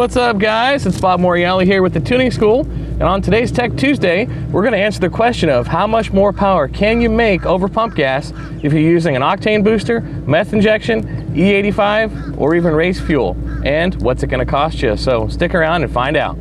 What's up, guys? It's Bob Morielli here with the Tuning School, and on today's Tech Tuesday, we're going to answer the question of how much more power can you make over pump gas if you're using an octane booster, meth injection, E85, or even race fuel, and what's it going to cost you. So stick around and find out.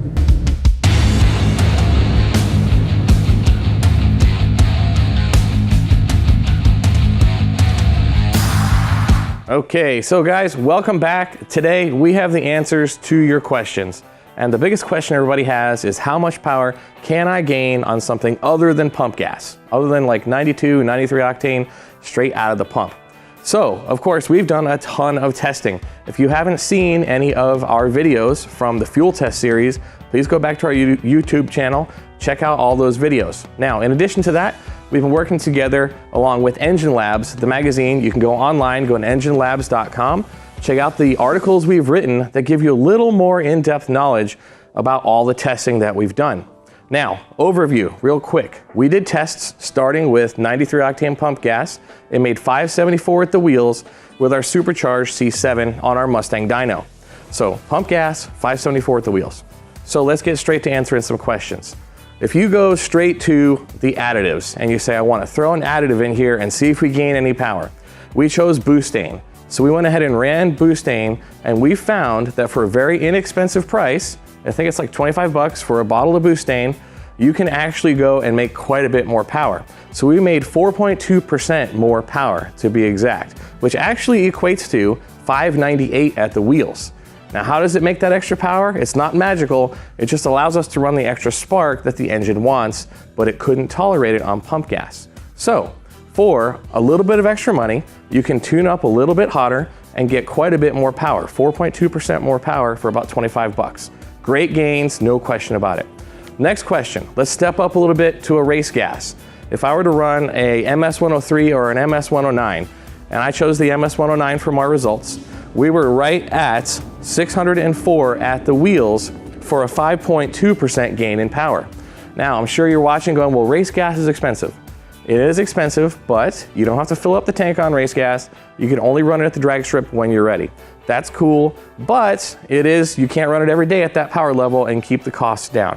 Okay, so guys, welcome back. Today we have the answers to your questions. And the biggest question everybody has is how much power can I gain on something other than pump gas, other than like 92, 93 octane straight out of the pump. So, of course, we've done a ton of testing. If you haven't seen any of our videos from the fuel test series, please go back to our YouTube channel, check out all those videos. Now, in addition to that, we've been working together along with Engine Labs, the magazine. You can go online, go to enginelabs.com, check out the articles we've written that give you a little more in-depth knowledge about all the testing that we've done. Now, overview, real quick. We did tests starting with 93 octane pump gas. It made 574 at the wheels with our supercharged C7 on our Mustang dyno. So pump gas, 574 at the wheels. So let's get straight to answering some questions. If you go straight to the additives and you say, I want to throw an additive in here and see if we gain any power, we chose butane. So we went ahead and ran butane, and we found that for a very inexpensive price, I think it's like 25 bucks for a bottle of butane, you can actually go and make quite a bit more power. So we made 4.2% more power to be exact, which actually equates to 598 at the wheels. Now, how does it make that extra power? It's not magical. It just allows us to run the extra spark that the engine wants, but it couldn't tolerate it on pump gas. So, for a little bit of extra money, you can tune up a little bit hotter and get quite a bit more power, 4.2% more power for about 25 bucks. Great gains, no question about it. Next question, let's step up a little bit to a race gas. If I were to run a MS-103 or an MS-109, and I chose the MS-109 from our results, we were right at 604 at the wheels for a 5.2% gain in power. Now, I'm sure you're watching going, well, race gas is expensive. It is expensive, but you don't have to fill up the tank on race gas. You can only run it at the drag strip when you're ready. That's cool, but you can't run it every day at that power level and keep the costs down.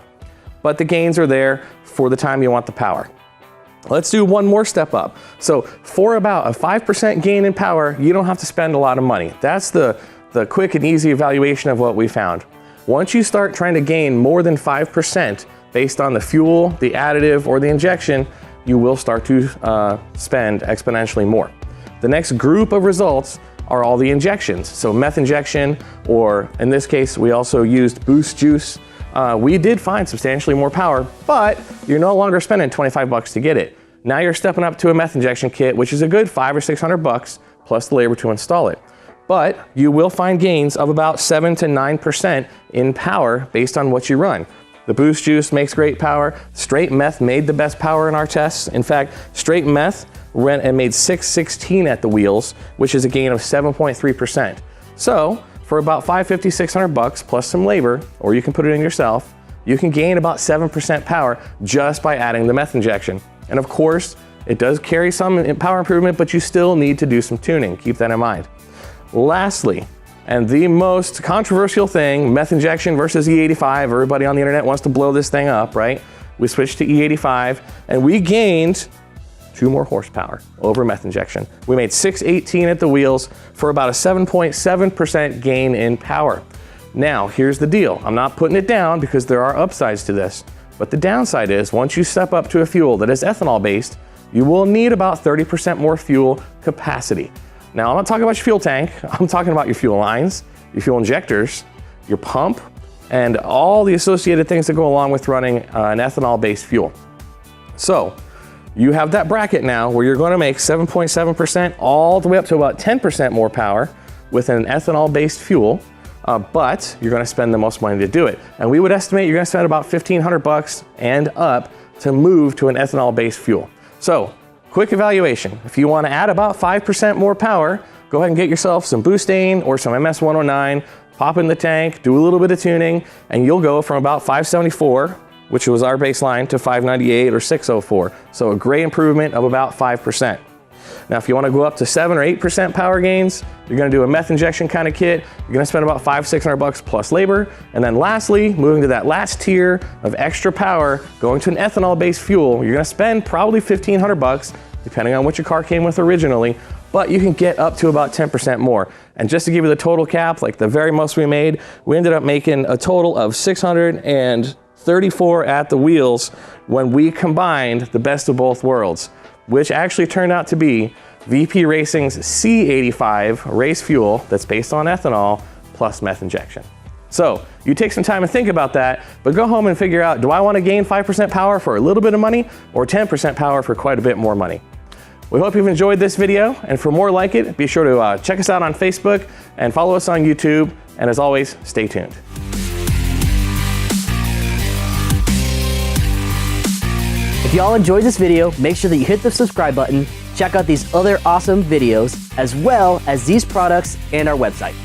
But the gains are there for the time you want the power. Let's do one more step up. So for about a 5% gain in power, you don't have to spend a lot of money. That's the quick and easy evaluation of what we found. Once you start trying to gain more than 5% based on the fuel, the additive, or the injection, you will start to spend exponentially more. The next group of results are all the injections. So meth injection, or in this case, we also used boost juice. We did find substantially more power, but you're no longer spending 25 bucks to get it. Now you're stepping up to a meth injection kit, which is a good 500 or 600 bucks plus the labor to install it. But you will find gains of about 7 to 9% in power based on what you run. The boost juice makes great power. Straight meth made the best power in our tests. In fact, straight meth ran and made 616 at the wheels, which is a gain of 7.3%. So for about 550, 600 bucks plus some labor, or you can put it in yourself, you can gain about 7% power just by adding the meth injection. And of course, it does carry some power improvement, but you still need to do some tuning. Keep that in mind. Lastly, and the most controversial thing, meth injection versus E85. Everybody on the internet wants to blow this thing up, right? We switched to E85 and we gained 2 more horsepower over meth injection. We made 618 at the wheels for about a 7.7% gain in power. Now, here's the deal. I'm not putting it down because there are upsides to this, but the downside is once you step up to a fuel that is ethanol based, you will need about 30% more fuel capacity. Now, I'm not talking about your fuel tank. I'm talking about your fuel lines, your fuel injectors, your pump, and all the associated things that go along with running an ethanol-based fuel. So, you have that bracket now where you're going to make 7.7% all the way up to about 10% more power with an ethanol-based fuel, but you're going to spend the most money to do it. And we would estimate you're going to spend about 1,500 bucks and up to move to an ethanol-based fuel. So, quick evaluation. If you want to add about 5% more power, go ahead and get yourself some butane or some MS-109, pop in the tank, do a little bit of tuning, and you'll go from about 574, which was our baseline, to 598 or 604. So a great improvement of about 5%. Now, if you want to go up to 7 or 8% power gains, you're going to do a meth injection kind of kit. You're going to spend about $500-600 plus labor. And then lastly, moving to that last tier of extra power, going to an ethanol-based fuel, you're going to spend probably $1,500, depending on what your car came with originally, but you can get up to about 10% more. And just to give you the total cap, like the very most we made, we ended up making a total of 634 at the wheels when we combined the best of both worlds, which actually turned out to be VP Racing's C85 race fuel that's based on ethanol plus meth injection. So you take some time and think about that, but go home and figure out, do I want to gain 5% power for a little bit of money or 10% power for quite a bit more money? We hope you've enjoyed this video, and for more like it, be sure to check us out on Facebook and follow us on YouTube, and as always, stay tuned. If y'all enjoyed this video, make sure that you hit the subscribe button, check out these other awesome videos, as well as these products and our website.